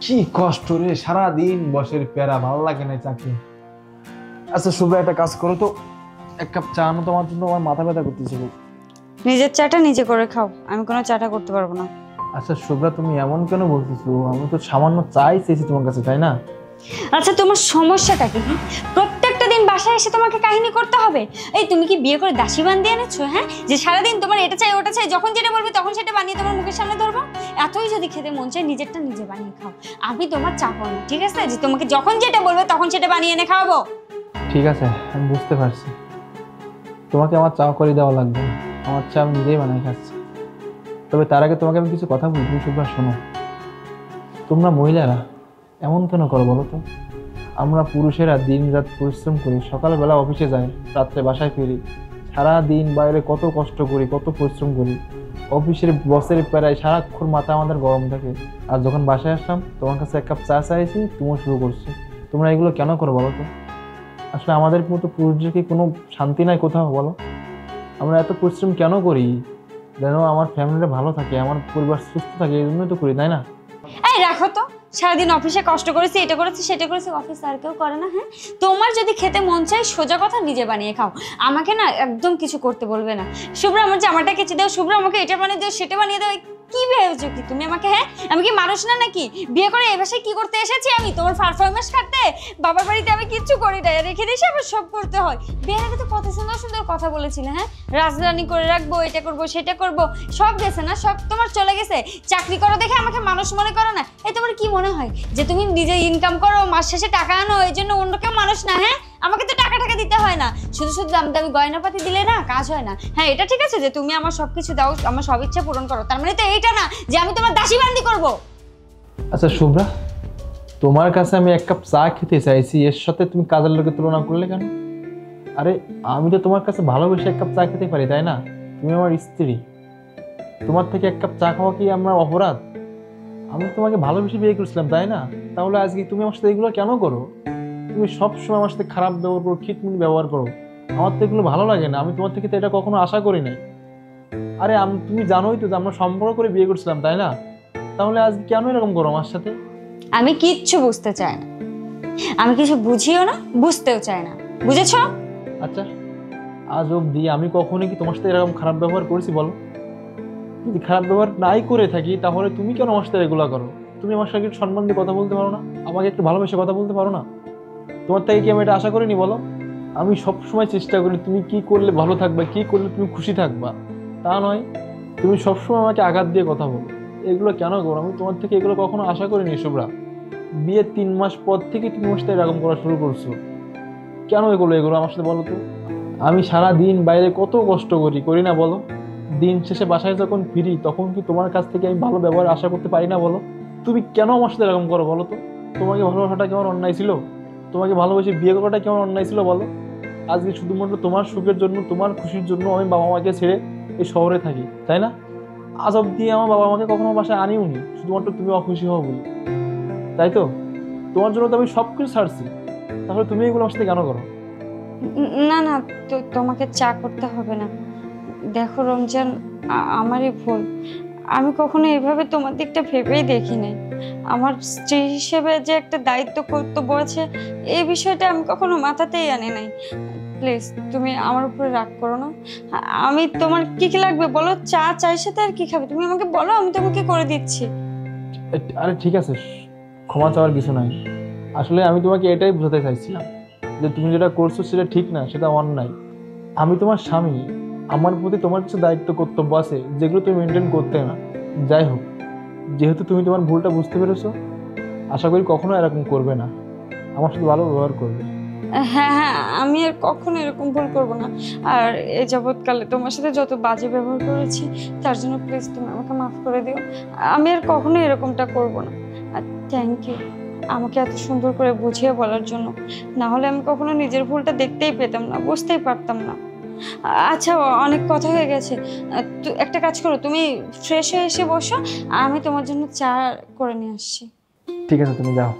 কি কষ্ট রে, সারাদিন বসের প্যারা, ভালো লাগে না চাকরি। আচ্ছা শুভ্রা, একটা কাজ করো তো, এক কাপ চা আনো তোমার জন্য, আমার মাথা ব্যথা করতেছে। নিজের চাটা নিজে করে খাও, আমি কোনো চাটা করতে পারবো না। আচ্ছা শুভ্রা, তুমি এমন কেন বলতেছো? আমি তো সামান্য চাই চেয়েছি তোমার কাছে, তাই না? আচ্ছা তোমার সমস্যাটা কি? প্রত্যেকটা দিন বাসায় এসে তোমাকে কাহিনী করতে হবে? এই তুমি কি বিয়ে করে দাসী বানিয়ে এনেছো? হ্যাঁ, যে সারাদিন তোমার এটা চাই ওটা চাই, যখন যেটা বলবে তখন সেটা বানিয়ে তোমার মুখের সামনে ধরবো? এতই যদি খেতে মন চায় নিজেরটা নিজে বানিয়ে খাও, আমি তোমার চাপো না, ঠিক আছে? যে তোমাকে যখন যেটা বলবে তখন সেটা বানিয়ে এনে খাওয়াবো। ঠিক আছে, আমি বুঝতে পারছি, তোমাকে আমার চা করে দেওয়া লাগবে না, আমার চা আমি নিজেই বানাই খাচ্ছি। তবে তার আগে তোমাকে আমি কিছু কথা বলবো শুভ্রা, শোনো। তোমরা মহিলারা এমন কেন করো বলো তো? আমরা পুরুষেরা দিন রাত পরিশ্রম করি, সকালবেলা অফিসে যাই, রাত্রে বাসায় ফিরি, সারা দিন বাইরে কত কষ্ট করি, কত পরিশ্রম করি, অফিসের বসের প্রায় সারাক্ষণ মাথা আমাদের গরম থাকে। আর যখন বাসায় আসলাম তোমার কাছে এক কাপ চা চাইছি, তুমিও শুরু করছো। তোমরা এগুলো কেন করো বলো তো? আসলে আমাদের মতো পুরুষদের কি কোনো শান্তি নাই কোথাও বলো? আমরা এত পরিশ্রম কেন করি? যেন আমার ফ্যামিলিটা ভালো থাকে, আমার পরিবার সুস্থ থাকে, এই জন্যই তো করি, তাই না? এই রাখো তো, সারাদিন অফিসে কষ্ট করেছি, এটা করেছি সেটা করেছি, অফিস আর কেউ করে না? হ্যাঁ, তোমার যদি খেতে মন চায় সোজা কথা নিজে বানিয়ে খাও, আমাকে না একদম কিছু করতে বলবে না। শুভ্র আমার জামাটা কেচে দাও, শুভ্র আমাকে এটা বানিয়ে দাও, সেটা বানিয়ে দাও। কি ভেবেছো কি তুমি আমাকে? হ্যাঁ, আমি কি মানুষ না নাকি? বিয়ে করে এই বাসায় কি করতে এসেছি আমি? তোমার পারফরমেন্স কাটতে? বাবার বাড়িতে আমি কিচ্ছু করি না, রেখে দিয়েছি, আবার সব করতে হয়। বিয়ের আগে তো কত সুন্দর সুন্দর কথা বলেছিলে, হ্যাঁ, রাজরানী করে রাখবো, এটা করবো সেটা করবো, সব গেছে না? সব তোমার চলে গেছে। চাকরি করো দেখে আমাকে মানুষ মনে করো না? এই তোমার কি মনে হয় যে তুমি নিজে ইনকাম করো, মাস শেষে টাকা আনো, এই জন্য অন্য কেউ মানুষ না? হ্যাঁ, আমাকে তো টাকা দিতে হয় না, শুধু শুধু দামি দামি গয়নাপাতি দিলে না কাজ হয় না। হ্যাঁ, এটা ঠিক আছে যে তুমি আমার সবকিছু দাও, আমার সব ইচ্ছা পূরণ করো, তার মানে তো এইটা না যে আমি তোমার দাসী বান্দি করবো। আচ্ছা শুভ্রা, তোমার কাছে আমি এক কাপ চা খেতে চাইছি, এর সাথে তুমি কাজের লোকের তুলনা করলে কেন? আরে আমি তো তোমার কাছে ভালোবেসে এক কাপ চা খেতে পারি, তাই না? তুমি আমার স্ত্রী, তোমার থেকে এক কাপ চা খাওয়া কি আমার অপরাধ? আমি তোমাকে ভালোবেসে বিয়ে করেছিলাম, তাই না? তাহলে আজকে তুমি আমার সাথে এগুলো কেন করো? তুমি সবসময় আমার সাথে খারাপ ব্যবহার করো, খিটমিট ব্যবহার করো, আমার তো এগুলো ভালো লাগে না। আমি তোমার থেকে তো এটা কখনো আশা করি নাই। আরে তুমি জানোই তো যে আমরা সম্পর্ক করে বিয়ে করছিলাম, তাই না? তাহলে আজকে কেন এরকম করো আমার সাথে? আমি কিচ্ছু বুঝতে চাই না, আমি কিছু বুঝিও না, বুঝতেও চাই না, বুঝেছো? আচ্ছা, আজ অবধি আমি কখনো কি তোমার সাথে এরকম খারাপ ব্যবহার করেছি বলো? যদি খারাপ ব্যবহার নাই করে থাকি তাহলে তুমি কেন আমার সাথে এগুলো করো? তুমি আমার সাথে একটু সম্মান দিয়ে কথা বলতে পারো না? আমাকে একটু ভালোবেসে কথা বলতে পারো না? তোমার থেকে কি আমি এটা আশা করিনি বলো? আমি সবসময় চেষ্টা করি তুমি কি করলে ভালো থাকবা, কি করলে তুমি খুশি থাকবা, তা নয় তুমি সবসময় আমাকে আঘাত দিয়ে কথা বলো। এগুলো কেন করো? আমি তোমার থেকে এগুলো কখনো আশা করিনি শুভ্রা। বিয়ের 3 মাস পর থেকে তুমি আমার সাথে এরকম করা শুরু করছো, কেন এগুলো আমার সাথে বলো তো? আমি সারা দিন বাইরে কত কষ্ট করি না বলো? দিন শেষে বাসায় যখন ফিরি তখন কি তোমার কাছ থেকে আমি ভালো ব্যবহার আশা করতে পারি না বলো? তুমি কেন আমার সাথে এরকম করো বলো তো? তোমাকে ভালোবাসাটা কেমন অন্যায় ছিল? তোমাকে ভালোবেসে বিয়ে করাটা কেমন অন্যায় ছিল বলো? আজকে শুধুমাত্র তোমার সুখের জন্য, তোমার খুশির জন্য আমি বাবা মাকে ছেড়ে এই শহরে থাকি, তাই না? আজ অব্দি আমার বাবা মাকে কখনো বাসায় আনিওনি, শুধুমাত্র তুমি অখুশি হও বলি, তাই তো? তোমার জন্য তো আমি সবকিছু ছাড়ছি, তাহলে তুমি এগুলো আমার সাথে কেন করো? না না, তো তোমাকে চা করতে হবে না। দেখো রমজান, আমারই ভুল, আমি কখনো এভাবে তোমার দিকটা ভেবেই দেখি নাই। আমার স্ত্রী হিসেবে যে একটা দায়িত্ব কর্তব্য আছে, এই বিষয়টা আমি কখনো মাথাতেই আনি নাই। প্লিজ তুমি আমার উপরে রাগ করো না। আমি তোমার কি কি লাগবে বলো? চা, চায়ের সাথে আর কি খাবে তুমি আমাকে বলো, আমি তোমাকে করে দিচ্ছি। আরে ঠিক আছে, ক্ষমা চাওয়ার কিছু নাই। আসলে আমি তোমাকে এটাই বোঝাতে চাইছিলাম যে তুমি যেটা করছো সেটা ঠিক না, সেটা অন্যায়। আমি তোমার স্বামী, আমার প্রতি তোমার কিছু দায়িত্ব কর্তব্য আছে যেগুলো তুমি মেনটেন করতে না। যাই হোক, যেহেতু তুমি তোমার ভুলটা বুঝতে পেরেছো, আশা করি কখনো এরকম করবে না, আমার সাথে ভালো ব্যবহার করবে। হ্যাঁ হ্যাঁ, আমি আর কখনো এরকম ভুল করবো না। আর এই যাবৎকালে তোমার সাথে যত বাজে ব্যবহার করেছি তার জন্য প্লিজ তুমি আমাকে মাফ করে দিও। আমি আর কখনো এরকমটা করবো না। আর থ্যাংক ইউ আমাকে এত সুন্দর করে বুঝিয়ে বলার জন্য, না হলে আমি কখনো নিজের ভুলটা দেখতেই পেতাম না, বুঝতেই পারতাম না। আচ্ছা, অনেক কথা হয়ে গেছে, একটা কাজ করো, তুমি ফ্রেশ হয়ে এসে বসো, আমি তোমার জন্য চা করে নিয়ে আসছি। ঠিক আছে, তুমি যাও।